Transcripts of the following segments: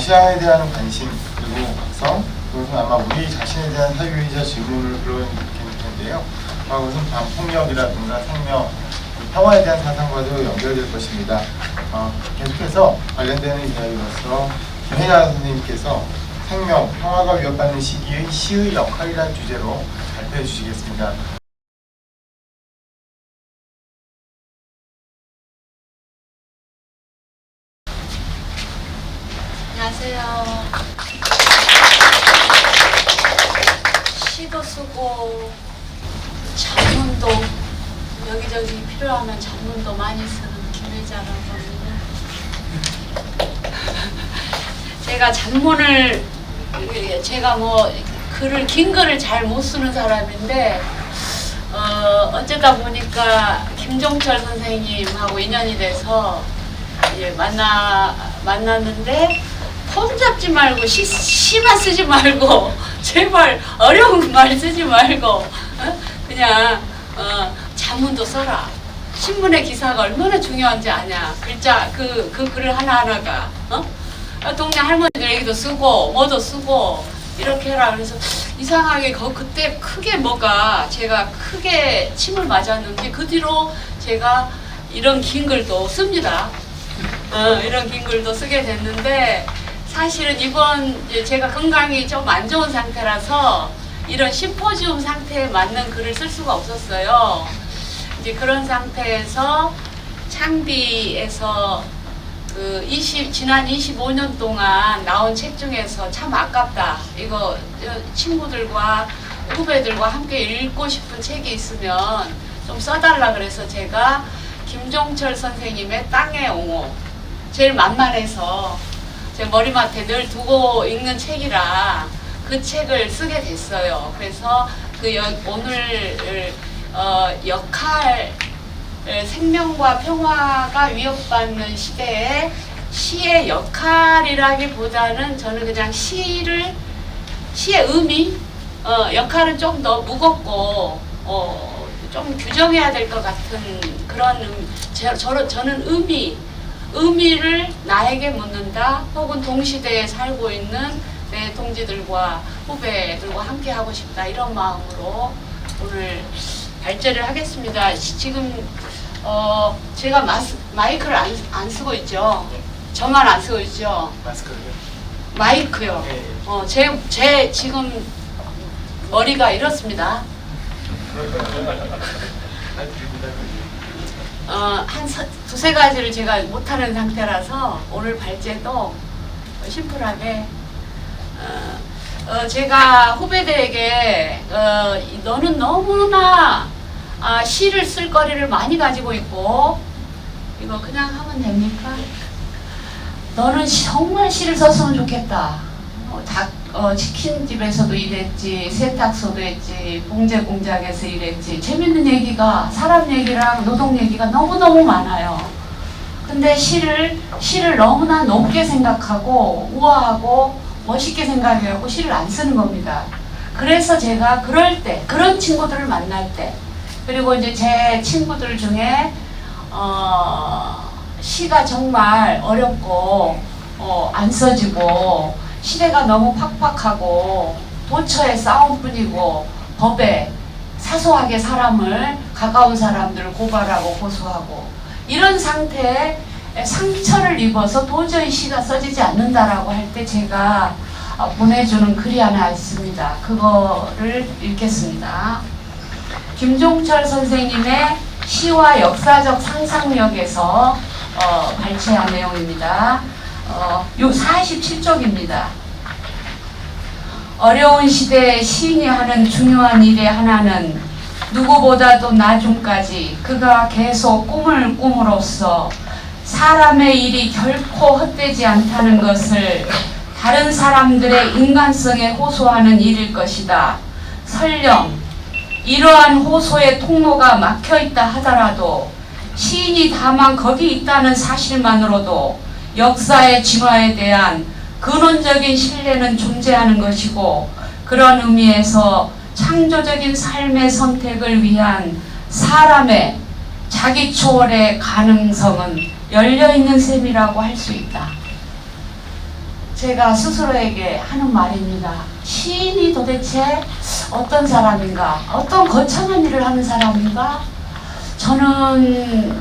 아시아에 대한 관심 그리고 각성, 그것은 아마 우리 자신에 대한 사유이자 질문을 불러일으키는데요. 그것은 반폭력이라든가 생명, 평화에 대한 사상과도 연결될 것입니다. 계속해서 관련되는 이야기로서 김혜나 선생님께서 생명, 평화가 위협받는 시기의 시의 역할이라는 주제로 발표해 주시겠습니다. 안녕하세요. 시도 쓰고 전문도 여기저기 필요하면 전문도 많이 쓰는 김혜자라고 합니다. 제가 전문을 제가 뭐 긴 글을 잘 못 쓰는 사람인데 어쩌다 보니까 김종철 선생님하고 인연이 돼서 만났는데 폼 잡지 말고 시만 쓰지 말고 제발 어려운 말 쓰지 말고 그냥 자문도 써라. 신문의 기사가 얼마나 중요한지 아냐. 글자 그 글을 하나하나가 동네 할머니들 얘기도 쓰고 뭐도 쓰고 이렇게 해라. 그래서 이상하게 그때 크게 제가 크게 침을 맞았는지 그 뒤로 제가 이런 긴 글도 씁니다. 이런 긴 글도 쓰게 됐는데 사실은 이번 제가 건강이 좀 안 좋은 상태라서 이런 심포지움 상태에 맞는 글을 쓸 수가 없었어요. 이제 그런 상태에서 창비에서 지난 25년 동안 나온 책 중에서 참 아깝다. 이거 친구들과 후배들과 함께 읽고 싶은 책이 있으면 좀 써달라 그래서 제가 김종철 선생님의 땅의 옹호, 제일 만만해서 제 머리맡에 늘 두고 읽는 책이라 그 책을 쓰게 됐어요. 그래서 오늘 역할, 생명과 평화가 위협받는 시대에 시의 역할이라기보다는 저는 그냥 시의 의미, 역할은 좀 더 무겁고 좀 규정해야 될 것 같은 그런 저는 의미를 나에게 묻는다. 혹은 동시대에 살고 있는 내 동지들과 후배들과 함께 하고 싶다. 이런 마음으로 오늘 발제를 하겠습니다. 지금 제가 마이크를 안 쓰고 있죠. 저만 안 쓰고 있죠. 마이크요. 제 지금 머리가 이렇습니다. 한 두세 가지를 제가 못하는 상태라서 오늘 발제도 심플하게 제가 후배들에게 너는 너무나 시를 쓸 거리를 많이 가지고 있고 이거 그냥 하면 됩니까? 너는 정말 시를 썼으면 좋겠다. 치킨집에서도 일했지, 세탁소도 했지, 봉제 공장에서 일했지. 재밌는 얘기가, 사람 얘기랑 노동 얘기가 너무너무 많아요. 근데 시를 너무나 높게 생각하고 우아하고 멋있게 생각해갖고 시를 안 쓰는 겁니다. 그래서 제가 그럴 때, 그런 친구들을 만날 때, 그리고 이제 제 친구들 중에 시가 정말 어렵고 안 써지고 시대가 너무 팍팍하고 도처의 싸움뿐이고 법에 사소하게 가까운 사람들을 고발하고 고소하고 이런 상태에 상처를 입어서 도저히 시가 써지지 않는다라고 할 때 제가 보내주는 글이 하나 있습니다. 그거를 읽겠습니다. 김종철 선생님의 시와 역사적 상상력에서 발췌한 내용입니다. 요 47쪽입니다. 어려운 시대에 시인이 하는 중요한 일의 하나는 누구보다도 나중까지 그가 계속 꿈을 꿈으로써 사람의 일이 결코 헛되지 않다는 것을 다른 사람들의 인간성에 호소하는 일일 것이다. 설령 이러한 호소의 통로가 막혀있다 하더라도 시인이 다만 거기 있다는 사실만으로도 역사의 진화에 대한 근원적인 신뢰는 존재하는 것이고 그런 의미에서 창조적인 삶의 선택을 위한 사람의 자기 초월의 가능성은 열려있는 셈이라고 할 수 있다. 제가 스스로에게 하는 말입니다. 시인이 도대체 어떤 사람인가? 어떤 거창한 일을 하는 사람인가? 저는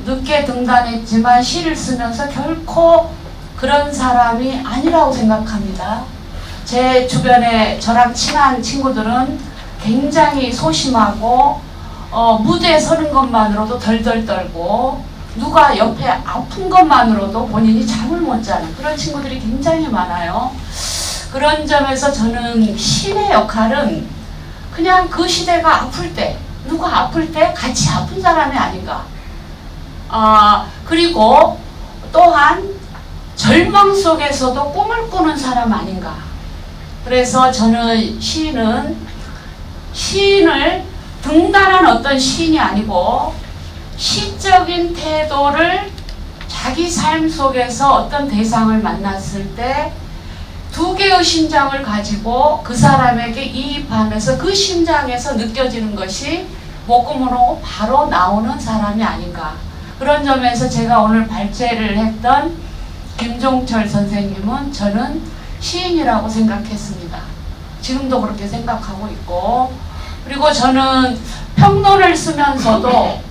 늦게 등단했지만 시를 쓰면서 결코 그런 사람이 아니라고 생각합니다. 제 주변에 저랑 친한 친구들은 굉장히 소심하고 무대에 서는 것만으로도 덜덜 떨고 누가 옆에 아픈 것만으로도 본인이 잠을 못 자는 그런 친구들이 굉장히 많아요. 그런 점에서 저는 시인의 역할은 그냥 그 시대가 아플 때, 누가 아플 때 같이 아픈 사람이 아닌가. 그리고 또한 절망 속에서도 꿈을 꾸는 사람 아닌가. 그래서 저는 시인을 등단한 어떤 시인이 아니고 시적인 태도를 자기 삶 속에서 어떤 대상을 만났을 때 두 개의 심장을 가지고 그 사람에게 이입하면서 그 심장에서 느껴지는 것이 목구멍으로 바로 나오는 사람이 아닌가. 그런 점에서 제가 오늘 발제를 했던 김종철 선생님은 저는 시인이라고 생각했습니다. 지금도 그렇게 생각하고 있고, 그리고 저는 평론을 쓰면서도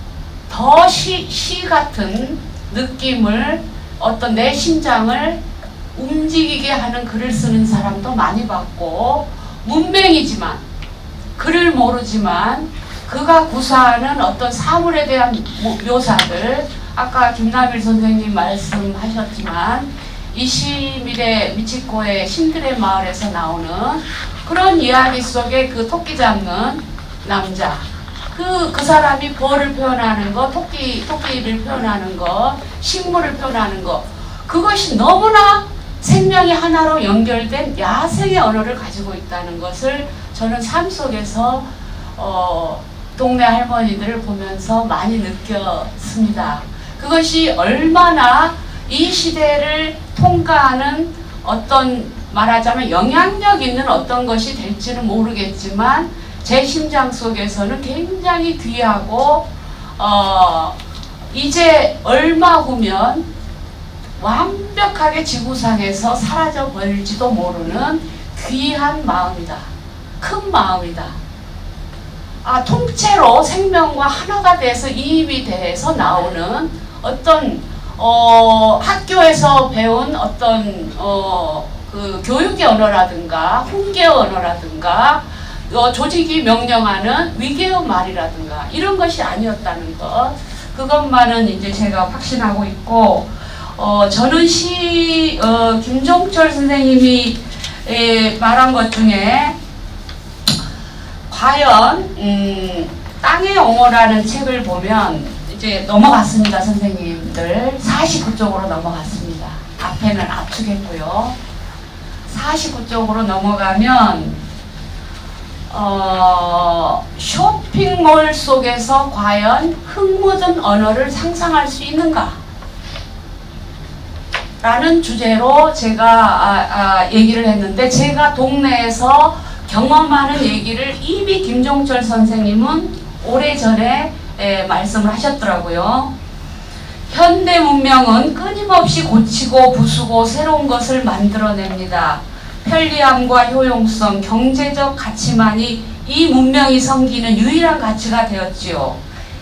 더 시 같은 느낌을 어떤 내 심장을 움직이게 하는 글을 쓰는 사람도 많이 봤고, 문맹이지만 글을 모르지만 그가 구사하는 어떤 사물에 대한 묘사들, 아까 김남일 선생님 말씀하셨지만 이시미래 미치코의 신들의 마을에서 나오는 그런 이야기 속에 그 토끼 잡는 남자, 그 사람이 벌을 표현하는 거, 토끼를 표현하는 거, 식물을 표현하는 거, 그것이 너무나 생명이 하나로 연결된 야생의 언어를 가지고 있다는 것을 저는 삶 속에서 동네 할머니들을 보면서 많이 느꼈습니다. 그것이 얼마나 이 시대를 통과하는 어떤, 말하자면 영향력 있는 어떤 것이 될지는 모르겠지만 제 심장 속에서는 굉장히 귀하고 이제 얼마 후면 완벽하게 지구상에서 사라져 버릴지도 모르는 귀한 마음이다. 큰 마음이다. 통째로 생명과 하나가 돼서 이입이 돼서 나오는 어떤 학교에서 배운 어떤 그 교육의 언어라든가 훈계의 언어라든가 조직이 명령하는 위계의 말이라든가 이런 것이 아니었다는 것, 그것만은 이제 제가 확신하고 있고, 저는 김종철 선생님이 말한 것 중에 과연 땅의 옹호라는 책을 보면 이제 넘어갔습니다. 선생님들 49쪽으로 넘어갔습니다. 앞에는 압축했고요. 49쪽으로 넘어가면 쇼핑몰 속에서 과연 흙 묻은 언어를 상상할 수 있는가? 라는 주제로 제가 얘기를 했는데, 제가 동네에서 경험하는 얘기를 이미 김종철 선생님은 오래전에 말씀을 하셨더라고요. 현대 문명은 끊임없이 고치고 부수고 새로운 것을 만들어냅니다. 편리함과 효용성, 경제적 가치만이 이 문명이 섬기는 유일한 가치가 되었지요.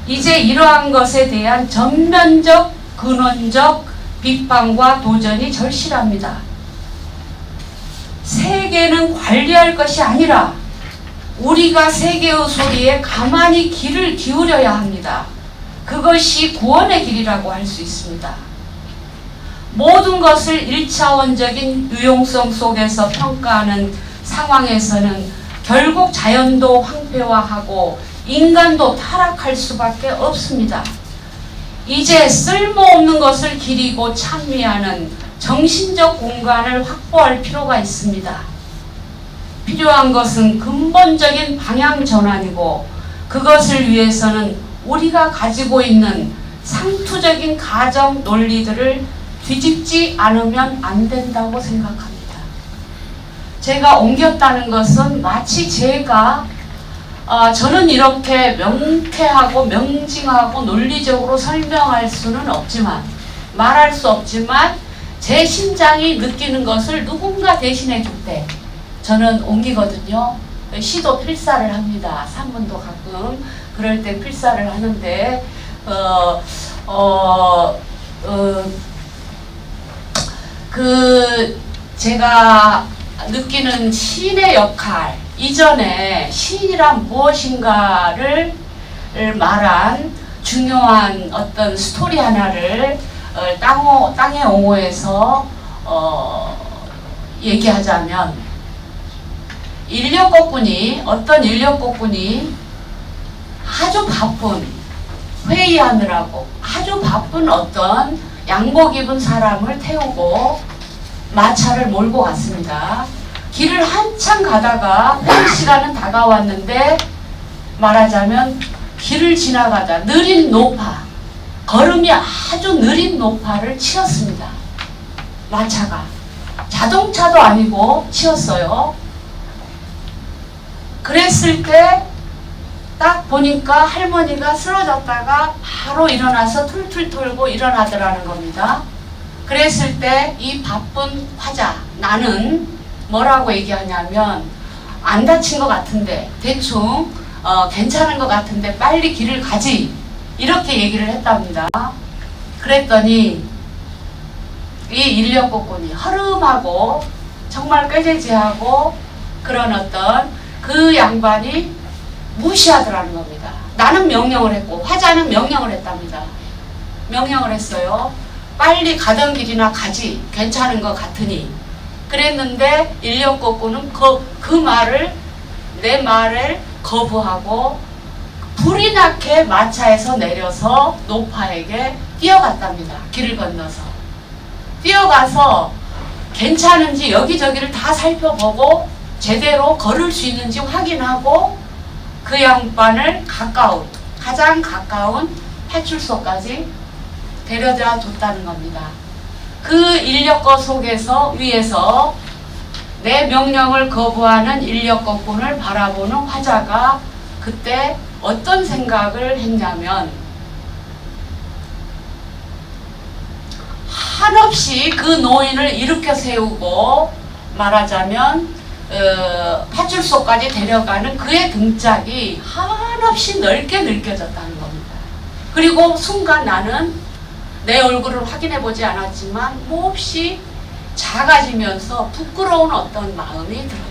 이제 이러한 것에 대한 전면적, 근원적 비판과 도전이 절실합니다. 세계는 관리할 것이 아니라 우리가 세계의 소리에 가만히 귀를 기울여야 합니다. 그것이 구원의 길이라고 할 수 있습니다. 모든 것을 1차원적인 유용성 속에서 평가하는 상황에서는 결국 자연도 황폐화하고 인간도 타락할 수밖에 없습니다. 이제 쓸모없는 것을 기리고 찬미하는 정신적 공간을 확보할 필요가 있습니다. 필요한 것은 근본적인 방향 전환이고, 그것을 위해서는 우리가 가지고 있는 상투적인 가정 논리들을 뒤집지 않으면 안 된다고 생각합니다. 제가 옮겼다는 것은 마치 제가 저는 이렇게 명쾌하고 명징하고 논리적으로 설명할 수는 없지만, 말할 수 없지만, 제 심장이 느끼는 것을 누군가 대신해 줄 때 저는 옮기거든요. 시도 필사를 합니다. 산문도 가끔 그럴 때 필사를 하는데 제가 느끼는 시인의 역할, 이전에 시인이란 무엇인가를 말한 중요한 어떤 스토리 하나를 땅의 옹호에서 얘기하자면, 어떤 인력거꾼이 아주 바쁜, 회의하느라고 아주 바쁜 어떤 양복 입은 사람을 태우고 마차를 몰고 갔습니다. 길을 한참 가다가 회의 시간은 다가왔는데, 말하자면 길을 지나가다 느린 노파, 걸음이 아주 느린 노파를 치었습니다. 마차가 자동차도 아니고 치었어요. 그랬을 때 딱 보니까 할머니가 쓰러졌다가 바로 일어나서 툴툴 털고 일어나더라는 겁니다. 그랬을 때 이 바쁜 화자, 나는 뭐라고 얘기하냐면, 안 다친 것 같은데, 대충 괜찮은 것 같은데 빨리 길을 가지, 이렇게 얘기를 했답니다. 그랬더니 이 인력거꾼이 허름하고 정말 꾀죄죄하고 그런 어떤 그 양반이 무시하더라는 겁니다. 나는 명령을 했고 화자는 명령을 했답니다. 명령을 했어요. 빨리 가던 길이나 가지, 괜찮은 것 같으니. 그랬는데 인력거꾼은 내 말을 거부하고 불이 나게 마차에서 내려서 노파에게 뛰어갔답니다. 길을 건너서 뛰어가서 괜찮은지 여기저기를 다 살펴보고 제대로 걸을 수 있는지 확인하고 그 양반을 가장 가까운 파출소까지 데려다 줬다는 겁니다. 그 인력거 위에서 내 명령을 거부하는 인력거꾼을 바라보는 화자가 그때 어떤 생각을 했냐면, 한없이 그 노인을 일으켜 세우고 말하자면 파출소까지 데려가는 그의 등짝이 한없이 넓게 느껴졌다는 겁니다. 그리고 순간 나는 내 얼굴을 확인해 보지 않았지만 몹시 작아지면서 부끄러운 어떤 마음이 들었다.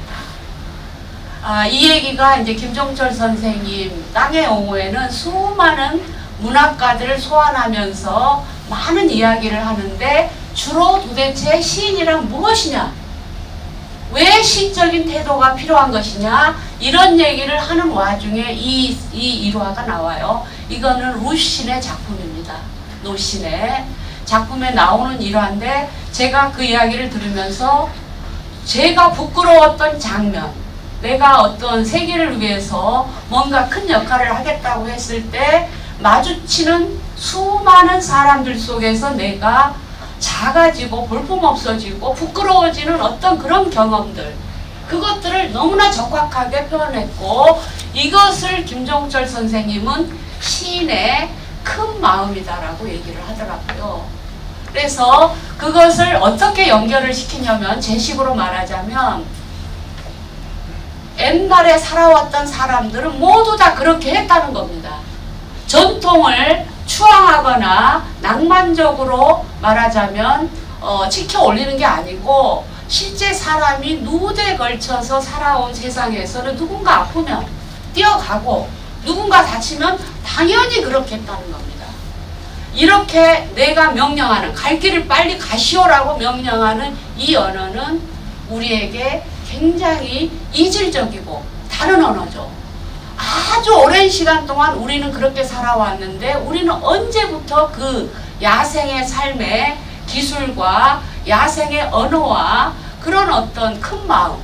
이 얘기가 이제 김종철 선생님 땅의 옹호에는 수많은 문학가들을 소환하면서 많은 이야기를 하는데, 주로 도대체 시인이란 무엇이냐, 왜 시적인 태도가 필요한 것이냐, 이런 얘기를 하는 와중에 이 일화가 나와요. 이거는 루신의 작품입니다. 노신의 작품에 나오는 일화인데, 제가 그 이야기를 들으면서 제가 부끄러웠던 장면, 내가 어떤 세계를 위해서 뭔가 큰 역할을 하겠다고 했을 때 마주치는 수많은 사람들 속에서 내가 작아지고 볼품없어지고 부끄러워지는 어떤 그런 경험들, 그것들을 너무나 적확하게 표현했고, 이것을 김종철 선생님은 시인의 큰 마음이다라고 얘기를 하더라고요. 그래서 그것을 어떻게 연결을 시키냐면, 제 식으로 말하자면 옛날에 살아왔던 사람들은 모두 다 그렇게 했다는 겁니다. 전통을 추앙하거나 낭만적으로 말하자면 지켜 올리는 게 아니고, 실제 사람이 누대에 걸쳐서 살아온 세상에서는 누군가 아프면 뛰어가고 누군가 다치면 당연히 그렇게 했다는 겁니다. 이렇게 내가 명령하는, 갈 길을 빨리 가시오라고 명령하는 이 언어는 우리에게 굉장히 이질적이고 다른 언어죠. 아주 오랜 시간 동안 우리는 그렇게 살아왔는데, 우리는 언제부터 그 야생의 삶의 기술과 야생의 언어와 그런 어떤 큰 마음,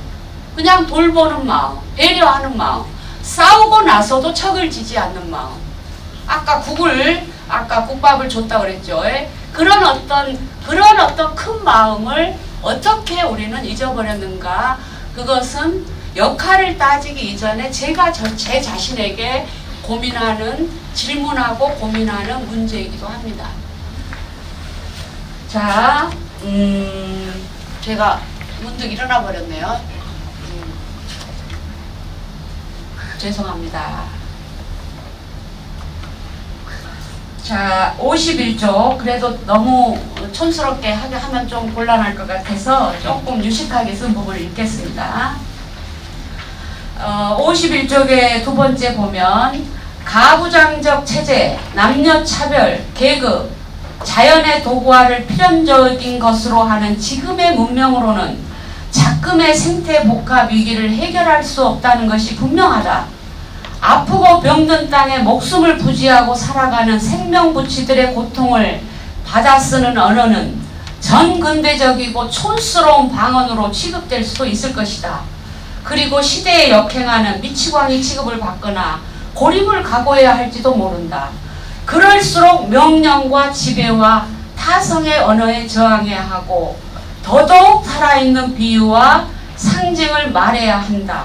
그냥 돌보는 마음, 배려하는 마음, 싸우고 나서도 척을 지지 않는 마음, 아까 국밥을 줬다 그랬죠. 그런 어떤 큰 마음을 어떻게 우리는 잊어버렸는가. 그것은 역할을 따지기 이전에 제가 제 자신에게 질문하고 고민하는 문제이기도 합니다. 자, 제가 문득 일어나 버렸네요. 죄송합니다. 자, 51쪽. 그래도 너무 촌스럽게 하면 좀 곤란할 것 같아서 조금 유식하게 쓴 부분을 읽겠습니다. 51쪽의 두 번째 보면 가부장적 체제, 남녀차별, 계급, 자연의 도구화를 필연적인 것으로 하는 지금의 문명으로는 작금의 생태 복합 위기를 해결할 수 없다는 것이 분명하다. 아프고 병든 땅에 목숨을 부지하고 살아가는 생명부치들의 고통을 받아쓰는 언어는 전근대적이고 촌스러운 방언으로 취급될 수도 있을 것이다. 그리고 시대에 역행하는 미치광이 취급을 받거나 고립을 각오해야 할지도 모른다. 그럴수록 명령과 지배와 타성의 언어에 저항해야 하고 더더욱 살아있는 비유와 상징을 말해야 한다.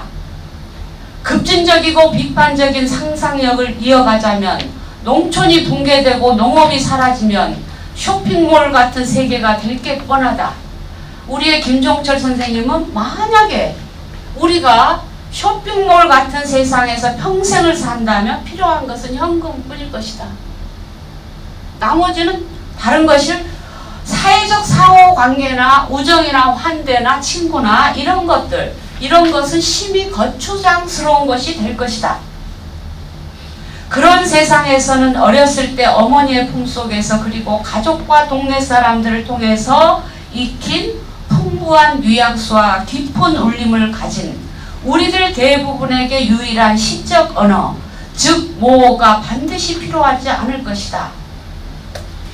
급진적이고 비판적인 상상력을 이어가자면 농촌이 붕괴되고 농업이 사라지면 쇼핑몰 같은 세계가 될 게 뻔하다. 우리의 김종철 선생님은 만약에 우리가 쇼핑몰 같은 세상에서 평생을 산다면 필요한 것은 현금뿐일 것이다. 나머지는 다른 것을 사회적 상호관계나 우정이나 환대나 친구나 이런 것은 심히 거추장스러운 것이 될 것이다. 그런 세상에서는 어렸을 때 어머니의 품속에서 그리고 가족과 동네 사람들을 통해서 익힌 풍부한 뉘앙스와 깊은 울림을 가진 우리들 대부분에게 유일한 시적 언어, 즉 모어가 반드시 필요하지 않을 것이다.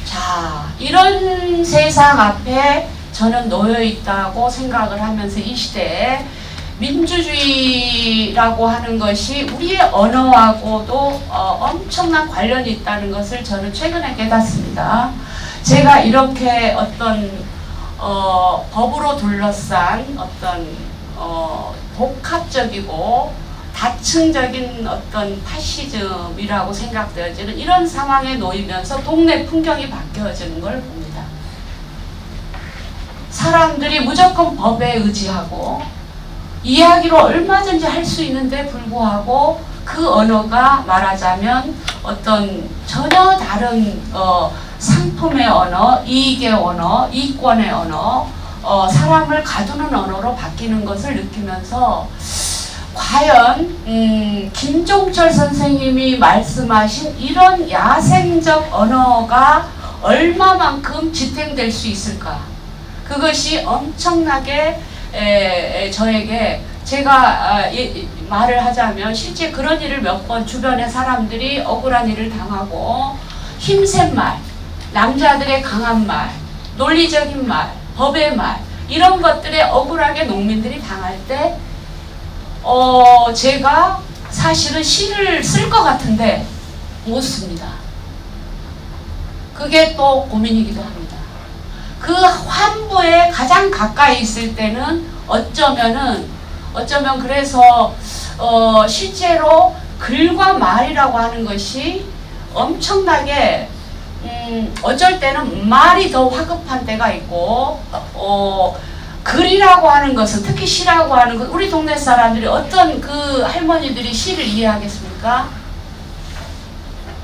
자, 이런 세상 앞에 저는 놓여 있다고 생각을 하면서 이 시대에 민주주의라고 하는 것이 우리의 언어하고도 엄청난 관련이 있다는 것을 저는 최근에 깨닫습니다. 제가 이렇게 어떤 법으로 둘러싼 어떤 복합적이고 다층적인 어떤 파시즘이라고 생각되어지는 이런 상황에 놓이면서 동네 풍경이 바뀌어지는 걸 봅니다. 사람들이 무조건 법에 의지하고 이야기로 얼마든지 할 수 있는데 불구하고 그 언어가 말하자면 어떤 전혀 다른 상품의 언어, 이익의 언어, 이권의 언어, 사람을 가두는 언어로 바뀌는 것을 느끼면서 과연 김종철 선생님이 말씀하신 이런 야생적 언어가 얼마만큼 지탱될 수 있을까? 그것이 엄청나게 저에게 제가 말을 하자면 실제 그런 일을 몇 번 주변의 사람들이 억울한 일을 당하고 힘센 말, 남자들의 강한 말, 논리적인 말, 법의 말 이런 것들에 억울하게 농민들이 당할 때 제가 사실은 시를 쓸 것 같은데 못 씁니다. 그게 또 고민이기도 합니다. 그 환부에 가장 가까이 있을 때는 어쩌면 그래서 실제로 글과 말이라고 하는 것이 엄청나게 어쩔 때는 말이 더 화급한 때가 있고 글이라고 하는 것은 특히 시라고 하는 것 우리 동네 사람들이 어떤 그 할머니들이 시를 이해하겠습니까?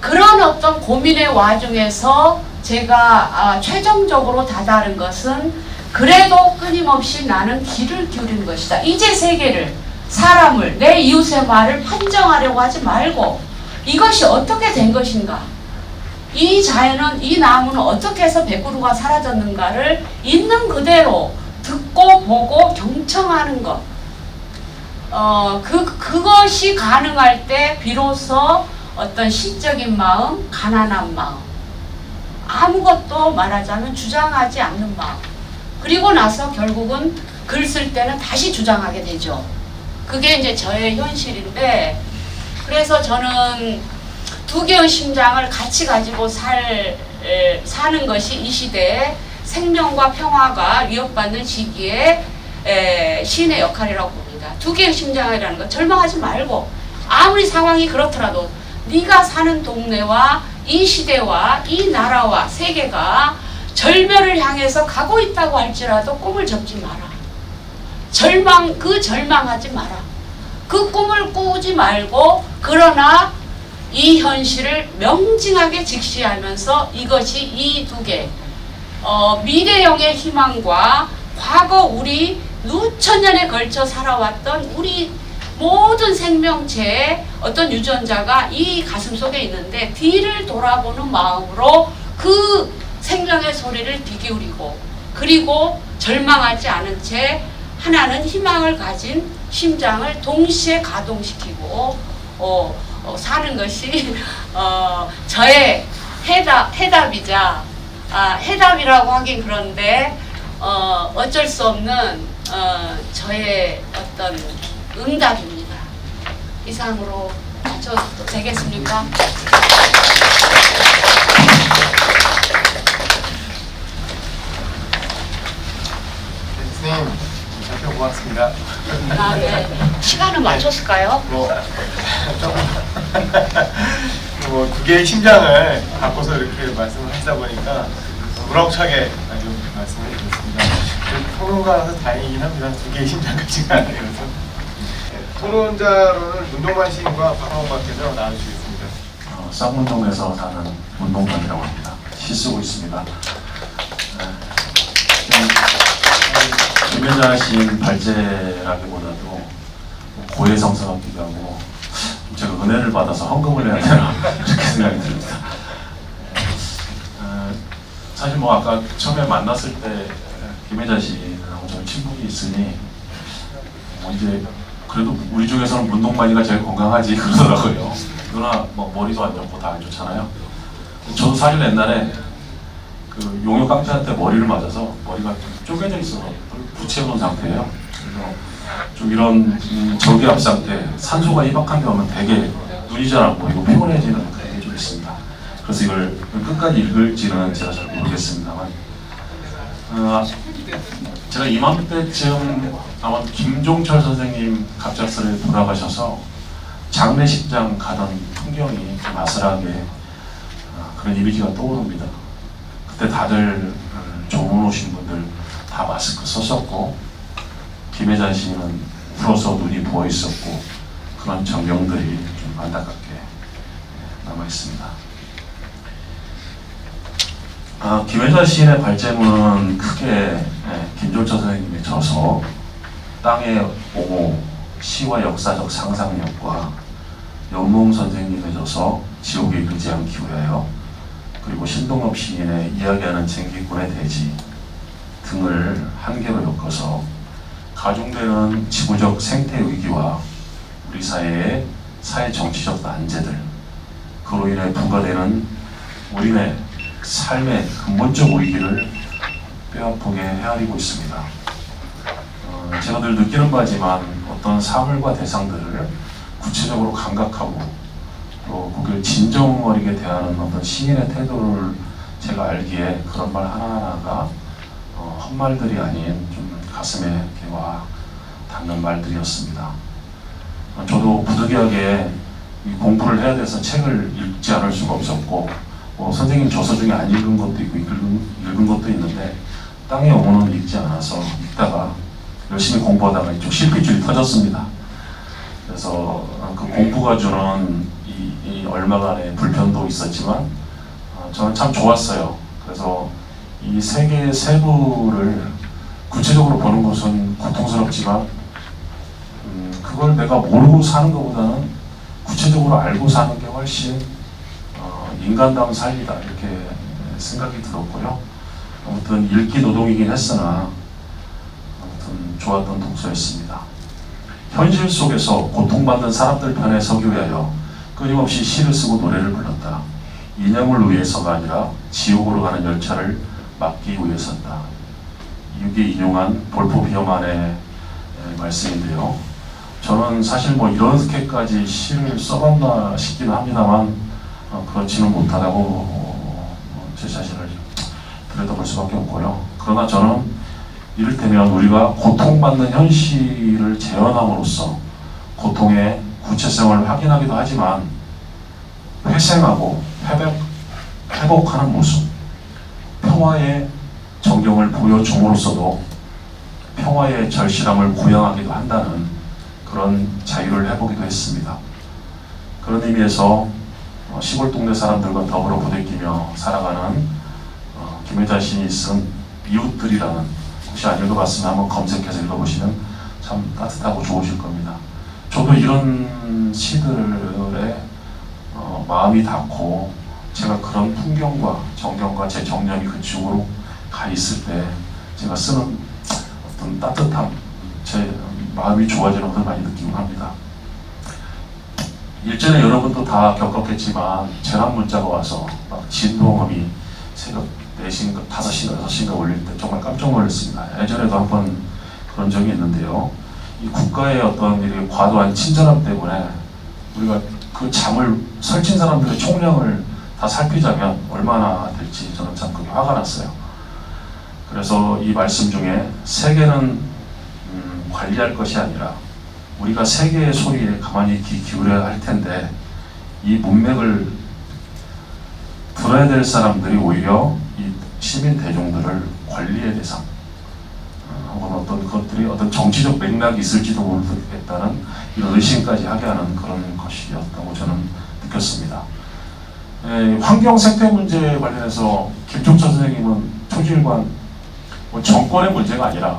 그런 어떤 고민의 와중에서 제가 최종적으로 다다른 것은 그래도 끊임없이 나는 귀를 기울이는 것이다. 이제 세계를 사람을 내 이웃의 말을 판정하려고 하지 말고 이것이 어떻게 된 것인가 이 자연은 이 나무는 어떻게 해서 백구루가 사라졌는가를 있는 그대로 듣고 보고 경청하는 것 그것이 가능할 때 비로소 어떤 시적인 마음, 가난한 마음 아무것도 말하자면 주장하지 않는 마음 그리고 나서 결국은 글 쓸 때는 다시 주장하게 되죠. 그게 이제 저의 현실인데 그래서 저는 두 개의 심장을 같이 가지고 사는 것이 이 시대에 생명과 평화가 위협받는 시기에 시인의 역할이라고 봅니다. 두 개의 심장이라는 것 절망하지 말고 아무리 상황이 그렇더라도 네가 사는 동네와 이 시대와 이 나라와 세계가 절멸을 향해서 가고 있다고 할지라도 꿈을 접지 마라. 절망하지 마라. 그 꿈을 꾸지 말고, 그러나 이 현실을 명징하게 직시하면서 이것이 이 두 개, 미래형의 희망과 과거 우리 수천 년에 걸쳐 살아왔던 우리 모든 생명체의 어떤 유전자가 이 가슴 속에 있는데, 뒤를 돌아보는 마음으로 그 생명의 소리를 귀 기울이고, 그리고 절망하지 않은 채 하나는 희망을 가진 심장을 동시에 가동시키고 사는 것이 저의 해답이자, 해답이라고 하긴 그런데 어쩔 수 없는 저의 어떤 응답입니다. 이상으로 마쳐도 되겠습니까? 선생님, 살펴보았습니다. 네. 시간은 맞췄을까요? 두 개의 심장을 바꿔서 이렇게 말씀을 하시다 보니까 우렁차게 아주 말씀을 해주셨습니다. 토론가라서 다행이긴 합니다. 두 개의 심장까지가 아니어서. 토론자로는 문동만 시인과 박홍박께서 나와주시겠습니다. 쌍문동에서 사는 문동만이라고 합니다. 시 쓰고 있습니다. 김혜자 시인 발제라기보다도 고해성사 같기도 하고, 제가 은혜를 받아서 헌금을 해야 되나 이렇게 생각이 듭니다. 사실 뭐 아까 처음에 만났을 때 김혜자 시인하고 좀 친분이 있으니 이제 그래도 우리 중에서는 문동만이가 제일 건강하지 그러더라고요. 누나 뭐 머리도 안 좋고 다 안 좋잖아요. 저도 사실 옛날에 그 용역 깡패한테 머리를 맞아서 머리가 좀 쪼개져 있어서 부채본 상태예요. 그래서 좀 이런 저기압 상태, 산소가 희박한 데 오면 되게 눈이 잘 안 보이고 피곤해지는 그런 게 좀 있습니다. 그래서 이걸 끝까지 읽을지는 제가 잘 모르겠습니다만, 제가 이맘때쯤 아마 김종철 선생님 갑작스레 돌아가셔서 장례식장 가던 풍경이 좀 아슬하게 그런 이미지가 떠오릅니다. 그때 다들 조문 오신 분들 다 마스크 썼었고, 김혜자 씨는 울어서 눈이 부어 있었고, 그런 전경들이 좀 안타깝게 남아 있습니다. 김혜자 시인의 발제문은 크게 김종철 선생님의 저서, 땅의 옹호, 시와 역사적 상상력과 연몽 선생님의 저서, 지옥에 이르지 않기 위하여, 그리고 신동엽 시인의 이야기하는 쟁기꾼의 대지 등을 한 개로 엮어서 가중되는 지구적 생태 위기와 우리 사회의 사회 정치적 난제들, 그로 인해 부과되는 우리네 삶의 근본적 위기를 뼈아프게 헤아리고 있습니다. 제가 늘 느끼는 바지만 어떤 사물과 대상들을 구체적으로 감각하고 또 그걸 진정 어리게 대하는 어떤 시인의 태도를 제가 알기에 그런 말 하나하나가 헛말들이 아닌 좀 가슴에 이렇게 와 닿는 말들이었습니다. 저도 부득이하게 공부를 해야 돼서 책을 읽지 않을 수가 없었고, 선생님 저서 중에 안 읽은 것도 있고 읽은 것도 있는데, 땅의 영혼은 읽지 않아서 읽다가 열심히 공부하다가 이쪽 실핏줄이 터졌습니다. 그래서 그 공부가 주는 이 얼마간의 불편도 있었지만 저는 참 좋았어요. 그래서 이 세계의 세부를 구체적으로 보는 것은 고통스럽지만 그걸 내가 모르고 사는 것보다는 구체적으로 알고 사는 게 훨씬 인간다운 삶이다, 이렇게 생각이 들었고요. 아무튼 읽기 노동이긴 했으나 아무튼 좋았던 독서였습니다. 현실 속에서 고통받는 사람들 편에 서기 위하여 끊임없이 시를 쓰고 노래를 불렀다. 이념을 위해서가 아니라 지옥으로 가는 열차를 막기 위해서다. 이게 인용한 볼포 비어만의 말씀인데요. 저는 사실 뭐 이렇게까지 시를 써봤나 싶기는 합니다만 그렇지는 못하다고 제 자신을 들여다볼 수밖에 없고요. 그러나 저는 이를테면 우리가 고통받는 현실을 재현함으로써 고통의 구체성을 확인하기도 하지만 회생하고 회복하는 모습, 평화의 전경을 보여줌으로써도 평화의 절실함을 고양하기도 한다는 그런 자유를 해보기도 했습니다. 그런 의미에서 시골 동네 사람들과 더불어 부대끼며 살아가는 김혜자 시인이 쓴 이웃들이라는, 혹시 안 읽어봤으면 한번 검색해서 읽어보시면 참 따뜻하고 좋으실 겁니다. 저도 이런 시들에 마음이 닿고, 제가 그런 풍경과 정경과 제 정념이 그쪽으로 가 있을 때 제가 쓰는 어떤 따뜻함, 제 마음이 좋아지는 것을 많이 느끼곤 합니다. 일전에 여러분도 다 겪었겠지만 재난 문자가 와서 막 진동음이 새벽 4시인가 5시인가 6시인가 올릴 때 정말 깜짝 놀랐습니다. 예전에도 한번 그런 적이 있는데요. 이 국가의 어떤 이 과도한 친절함 때문에 우리가 그 잠을 설친 사람들의 총량을 다 살피자면 얼마나 될지 저는 참 그게 화가 났어요. 그래서 이 말씀 중에 세계는 관리할 것이 아니라 우리가 세계의 소리에 가만히 귀 기울여야 할 텐데, 이 문맥을 들어야 될 사람들이 오히려 이 시민 대중들을 관리의 대상, 혹은 어떤 것들이 어떤 정치적 맥락이 있을지도 모르겠다는 이런 의심까지 하게 하는 그런 것이었다고 저는 느꼈습니다. 환경 생태 문제에 관련해서 김종철 선생님은 초지일관 정권의 문제가 아니라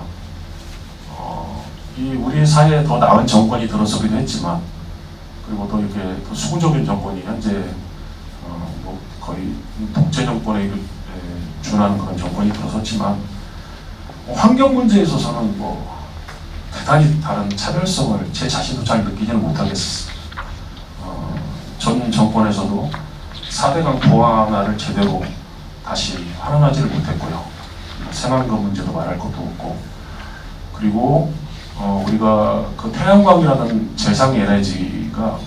이 우리 사회에 더 나은 정권이 들어서기도 했지만, 그리고 또 이렇게 또 수구적인 정권이 현재 뭐 거의 독재 정권에 준하는 그런 정권이 들어섰지만, 환경 문제에 있어서는 뭐 대단히 다른 차별성을 제 자신도 잘 느끼지는 못하겠어요. 전 정권에서도 4대강 보완화를 제대로 다시 환원하지를 못했고요. 새만금 문제도 말할 것도 없고, 그리고 우리가 그 태양광이라는 재생 에너지가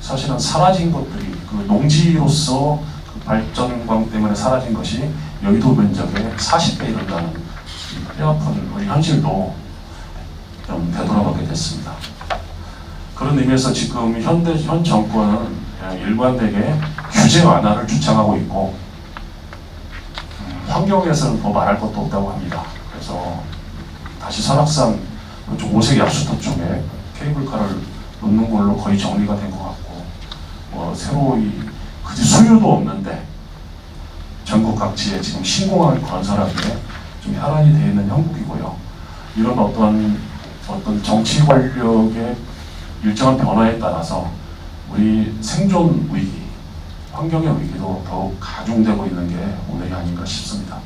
사실은 사라진 것들이, 그 농지로서 그 발전광 때문에 사라진 것이 여의도 면적의 40배 이른다는 뼈아픈 우리 현실도 좀 되돌아보게 됐습니다. 그런 의미에서 지금 현 정권은 일관되게 규제 완화를 주창하고 있고, 환경에서는 더 말할 것도 없다고 합니다. 그래서 다시 설악산 오색 약수터 쪽에 케이블카를 놓는 걸로 거의 정리가 된 것 같고, 새로 그지 수요도 없는데 전국 각지에 지금 신공항을 건설하기에 좀 혈안이 되어 있는 형국이고요. 이런 어떤 정치 권력의 일정한 변화에 따라서 우리 생존 위기, 환경의 위기도 더욱 가중되고 있는 게 오늘이 아닌가 싶습니다.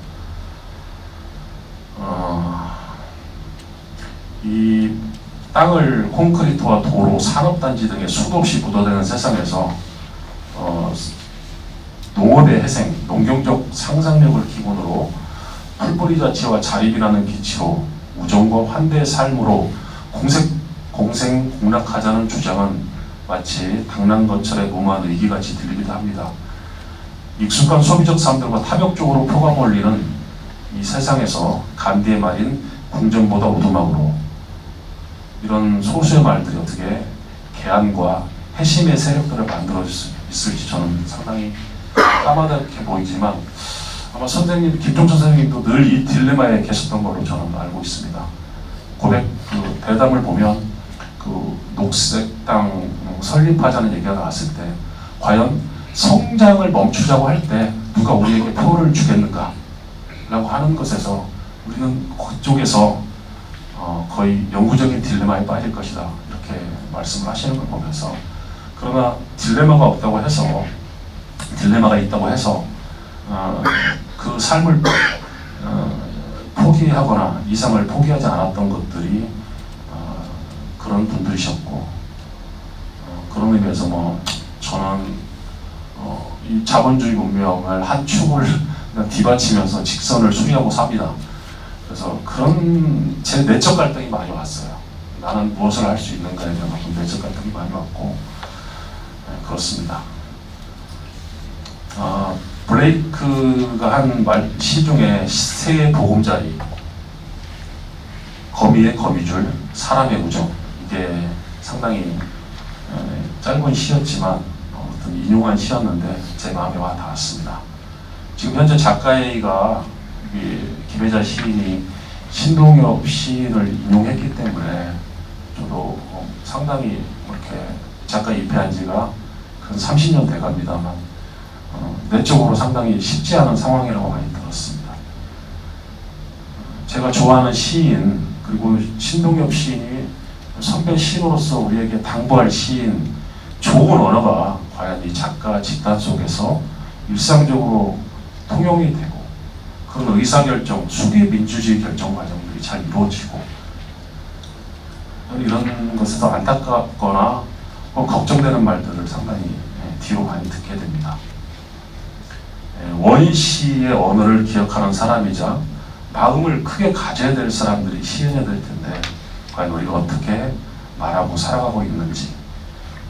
이 땅을 콘크리트와 도로, 산업단지 등에 수도 없이 묻어대는 세상에서 농업의 해생, 농경적 상상력을 기본으로 풀뿌리 자체와 자립이라는 기치로 우정과 환대의 삶으로 공생공락하자는 주장은 마치 당랑거철의 무모한 의기같이 들리기도 합니다. 익숙한 소비적 삶들과 타격적으로 표가 몰리는 이 세상에서 간디의 말인 궁전보다 오두막으로, 이런 소수의 말들이 어떻게 개안과 해심의 세력들을 만들어줄 수 있을지 저는 상당히 까마득해 보이지만, 아마 김종철 선생님도 늘 이 딜레마에 계셨던 걸로 저는 알고 있습니다. 그 대담을 보면 그 녹색당 설립하자는 얘기가 나왔을 때 과연 성장을 멈추자고 할 때 누가 우리에게 표를 주겠는가 라고 하는 것에서 우리는 그쪽에서 거의 영구적인 딜레마에 빠질 것이다, 이렇게 말씀을 하시는 걸 보면서, 그러나 딜레마가 있다고 해서 그 삶을 포기하거나 이상을 포기하지 않았던 것들이 그런 분들이셨고, 그런 의미에서 저는 이 자본주의 문명을 한 축을 그냥 뒤받치면서 직선을 수리하고 삽니다. 그래서 그런 제 내적 갈등이 많이 왔어요. 나는 무엇을 할 수 있는가에 대한 어떤 내적 갈등이 많이 왔고, 그렇습니다. 블레이크가 한 시 중에 새 보금자리, 거미의 거미줄, 사람의 우정, 이게 상당히 짧은 시였지만 어떤 인용한 시였는데 제 마음에 와 닿았습니다. 지금 현재 작가회의가 우리 김혜자 시인이 신동엽 시인을 인용했기 때문에 저도 상당히 이렇게 작가 입회한 지가 근 30년 돼갑니다만 내적으로 상당히 쉽지 않은 상황이라고 많이 들었습니다. 제가 좋아하는 시인 그리고 신동엽 시인이 선배 시인으로서 우리에게 당부할 시인 좋은 언어가 과연 이 작가 집단 속에서 일상적으로 통용이 되고 그런 의사결정, 수비 민주주의 결정 과정들이 잘 이루어지고 이런 것에서 안타깝거나 걱정되는 말들을 상당히 뒤로 많이 듣게 됩니다. 원인 시의 언어를 기억하는 사람이자 마음을 크게 가져야 될 사람들이 시인이 될 텐데 과연 우리가 어떻게 말하고 살아가고 있는지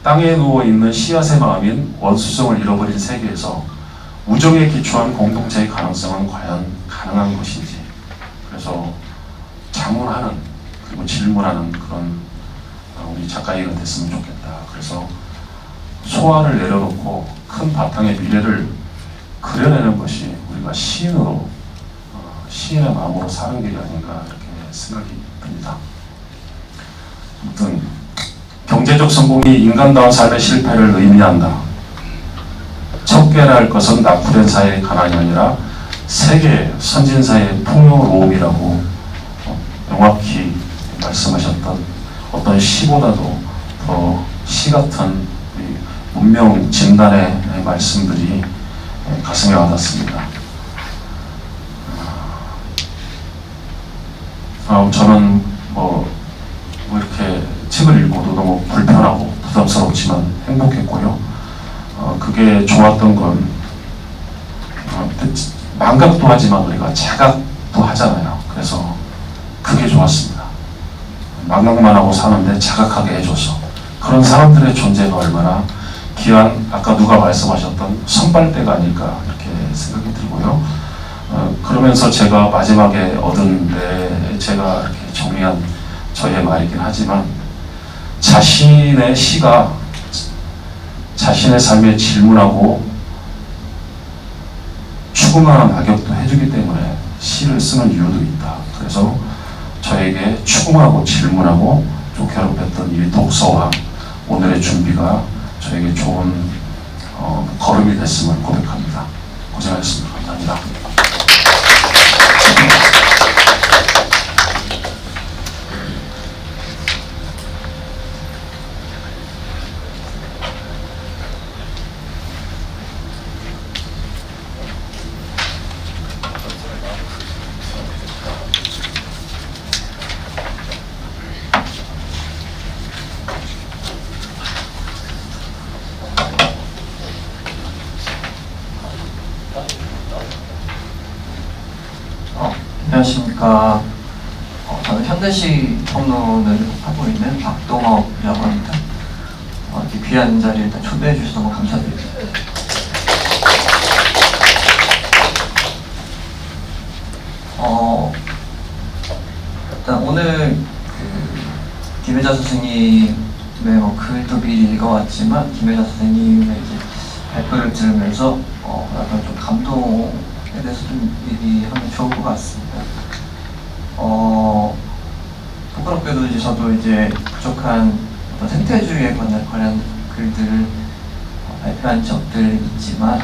땅에 누워있는 씨앗의 마음인 원수성을 잃어버린 세계에서 우정에 기초한 공동체의 가능성은 과연 가능한 것인지 그래서 자문하는 그리고 질문하는 그런 우리 작가이가 됐으면 좋겠다. 그래서 소화를 내려놓고 큰 바탕의 미래를 그려내는 것이 우리가 시인으로 시인의 마음으로 사는 길이 아닌가 이렇게 생각이 듭니다. 아무튼 경제적 성공이 인간다운 삶의 실패를 의미한다. 척결할 것은 낙후된 사회의 가난이 아니라 세계 선진사회의 풍요로움이라고 명확히 말씀하셨던 어떤 시보다도 더 시 같은 문명 진단의 말씀들이 가슴에 와닿습니다. 저는 뭐 이렇게 책을 읽고도 너무 불편하고 부담스럽지만 행복했고요. 그게 좋았던 건 망각도 하지만 우리가 자각도 하잖아요. 그래서 그게 좋았습니다. 망각만 하고 사는데 자각하게 해줘서 그런 사람들의 존재가 얼마나 귀한 아까 누가 말씀하셨던 선발대가 아닐까 이렇게 생각이 들고요. 그러면서 제가 마지막에 얻은 제가 이렇게 정리한 저의 말이긴 하지만 자신의 시가 자신의 삶에 질문하고 추궁하는 악역도 해주기 때문에 시를 쓰는 이유도 있다. 그래서 저에게 추궁하고 질문하고 좀 괴롭혔던 이 독서와 오늘의 준비가 저에게 좋은 걸음이 됐음을 고백합니다. 고생하셨습니다. 감사합니다. 안녕하십니까. 저는 현대시 평론을 하고 있는 박동업이라고 합니다. 이렇게 귀한 자리에 일단 초대해 주셔서 너무 감사드립니다. 일단 오늘 김혜자 선생님의 글도 미리 읽어왔지만 김혜자 선생님의 이제 발표를 들으면서 약간 좀 감동에 대해서 좀 얘기하면 좋을 것 같습니다. 부끄럽게도 이제 저도 이제 부족한 어떤 생태주의에 관한 글들을 발표한 적들이 있지만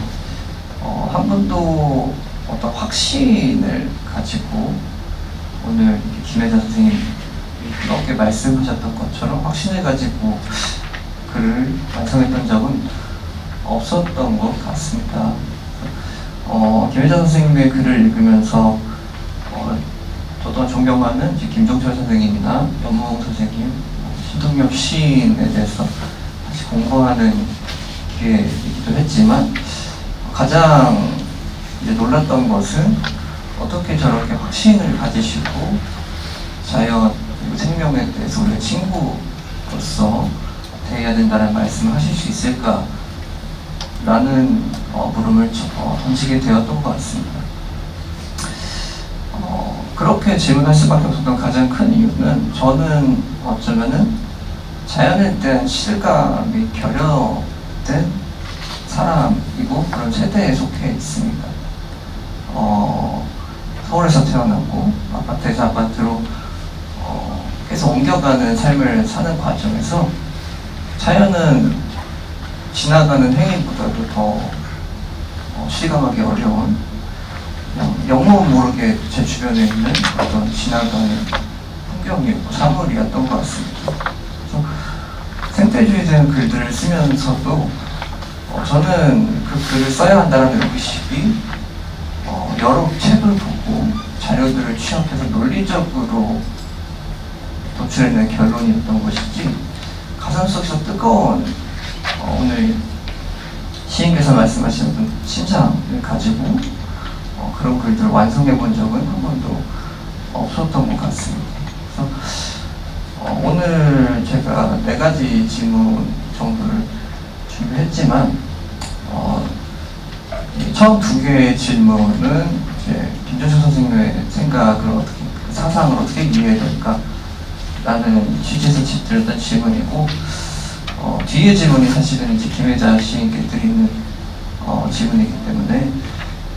한 번도 어떤 확신을 가지고 오늘 김혜자 선생님이 그렇게 말씀하셨던 것처럼 확신을 가지고 글을 완성했던 적은 없었던 것 같습니다. 김혜자 선생님의 글을 읽으면서 저도 존경하는 김종철 선생님이나 연무홍 선생님, 신동엽 시인에 대해서 다시 공부하는 기회이기도 했지만 가장 이제 놀랐던 것은 어떻게 저렇게 확신을 가지시고 자연 그리고 생명에 대해서 우리가 친구로서 대해야 된다는 말씀을 하실 수 있을까 라는 물음을 던지게 되었던 것 같습니다. 그렇게 질문할 수밖에 없었던 가장 큰 이유는 저는 어쩌면은 자연에 대한 실감이 결여된 사람이고 그런 세대에 속해 있습니다. 서울에서 태어났고 아파트에서 아파트로 계속 옮겨가는 삶을 사는 과정에서 자연은 지나가는 행위보다도 더 실감하기 어려운 그냥 영문 모르게 제 주변에 있는 어떤 지나가는 풍경이었고 사물이었던 것 같습니다. 그래서 생태주의에 대한 글들을 쓰면서도 저는 그 글을 써야 한다는 의식이 여러 책을 보고 자료들을 취합해서 논리적으로 도출해낸 결론이었던 것이지 가슴 속에서 뜨거운 오늘 시인께서 말씀하신 어떤 심장을 가지고 그런 글들을 완성해 본 적은 한 번도 없었던 것 같습니다. 그래서 오늘 제가 4가지 질문 정도를 준비했지만 처음 2개의 질문은 이제 김정철 선생님의 생각을 어떻게 사상을 어떻게 이해해야 될까 라는 취지에서 드렸던 질문이고 뒤의 질문이 사실은 이제 김혜자 시인께 드리는 질문이기 때문에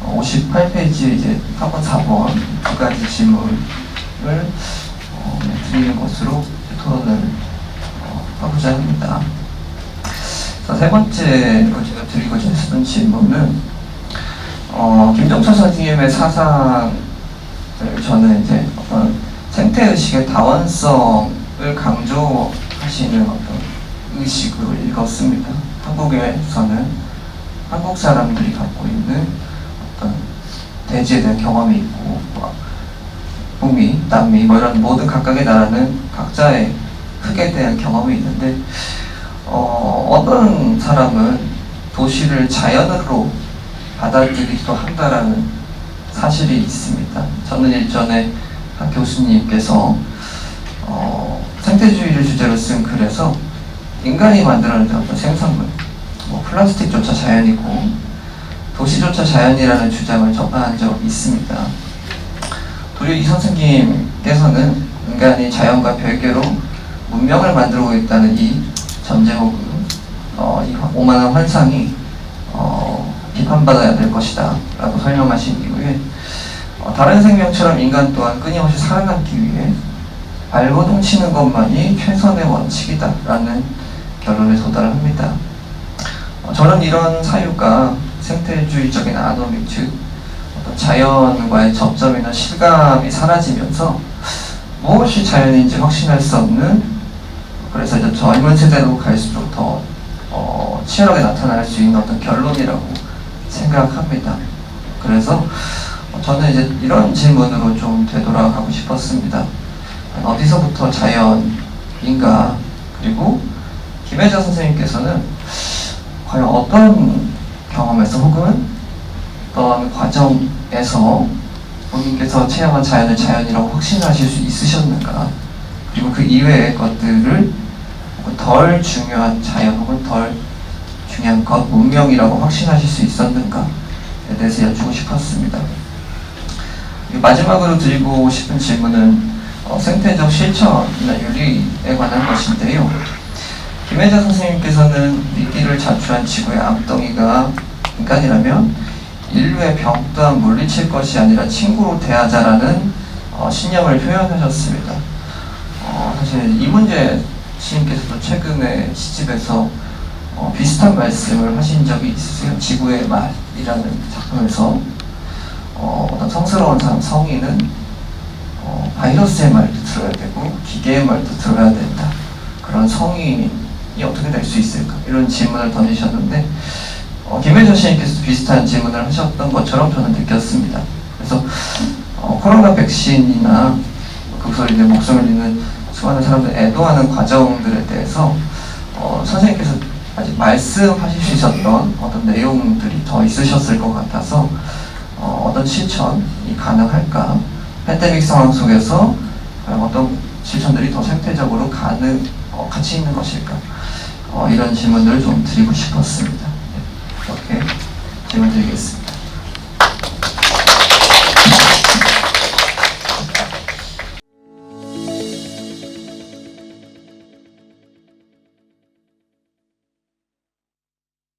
58페이지에 이제 3번, 4번 2가지 질문을 드리는 것으로 토론을 하고자 합니다. 세 번째로 제가 드리고자 했었던 질문은 김정철 선생님의 사상을 저는 이제 어떤 생태의식의 다원성을 강조하시는 어떤 의식으로 읽었습니다. 한국에서는 한국 사람들이 갖고 있는 어떤 대지에 대한 경험이 있고 북미, 남미 이런 모든 각각의 나라는 각자의 흙에 대한 경험이 있는데 어떤 사람은 도시를 자연으로 받아들이기도 한다라는 사실이 있습니다. 저는 일전에 한 교수님께서 생태주의를 주제로 쓴 글에서 인간이 만들어낸 어떤 생산물, 플라스틱조차 자연이고 도시조차 자연이라는 주장을 접한 적이 있습니다. 도리어 이 선생님께서는 인간이 자연과 별개로 문명을 만들고 있다는 이 전제 혹은 이 오만한 환상이 비판받아야 될 것이다 라고 설명하신 이후에 다른 생명처럼 인간 또한 끊임없이 살아남기 위해 발버둥 치는 것만이 최선의 원칙이다 라는 결론에 도달을 합니다. 저는 이런 사유가 생태주의적인 아노미 즉 어떤 자연과의 접점이나 실감이 사라지면서 무엇이 자연인지 확신할 수 없는, 그래서 이제 젊은 세대로 갈수록 더 치열하게 나타날 수 있는 어떤 결론이라고 생각합니다. 그래서 저는 이제 이런 질문으로 좀 되돌아가고 싶었습니다. 어디서부터 자연인가? 그리고 김혜자 선생님께서는 과연 어떤 경험에서 혹은 어떤 과정에서 본인께서 체험한 자연을 자연이라고 확신하실 수 있으셨는가? 그리고 그 이외의 것들을 덜 중요한 자연 혹은 덜 중요한 것, 문명이라고 확신하실 수 있었는가에 대해서 여쭈고 싶었습니다. 마지막으로 드리고 싶은 질문은 생태적 실천이나 윤리에 관한 것인데요. 김혜자 선생님께서는 미끼를 자초한 지구의 암덩이가 인간이라면 인류의 병 또한 물리칠 것이 아니라 친구로 대하자라는 신념을 표현하셨습니다. 사실 이문재 시인께서도 최근에 시집에서 비슷한 말씀을 하신 적이 있으세요. 지구의 말이라는 작품에서 어떤 성스러운 사람, 성인은 바이러스의 말도 들어야 되고 기계의 말도 들어야 된다. 그런 성인이 어떻게 될 수 있을까? 이런 질문을 던지셨는데 김혜자 시인께서도 비슷한 질문을 하셨던 것처럼 저는 느꼈습니다. 그래서 코로나 백신이나 그 소리에 목숨을 잃는 수많은 사람들 애도하는 과정들에 대해서 선생님께서 아직 말씀하실 수 있었던 어떤 내용들이 더 있으셨을 것 같아서 어떤 실천이 가능할까? 팬데믹 상황 속에서 어떤 실천들이 더 생태적으로 가치 있는 것일까? 이런 질문들을 좀 드리고 싶었습니다. 이렇게 질문 드리겠습니다.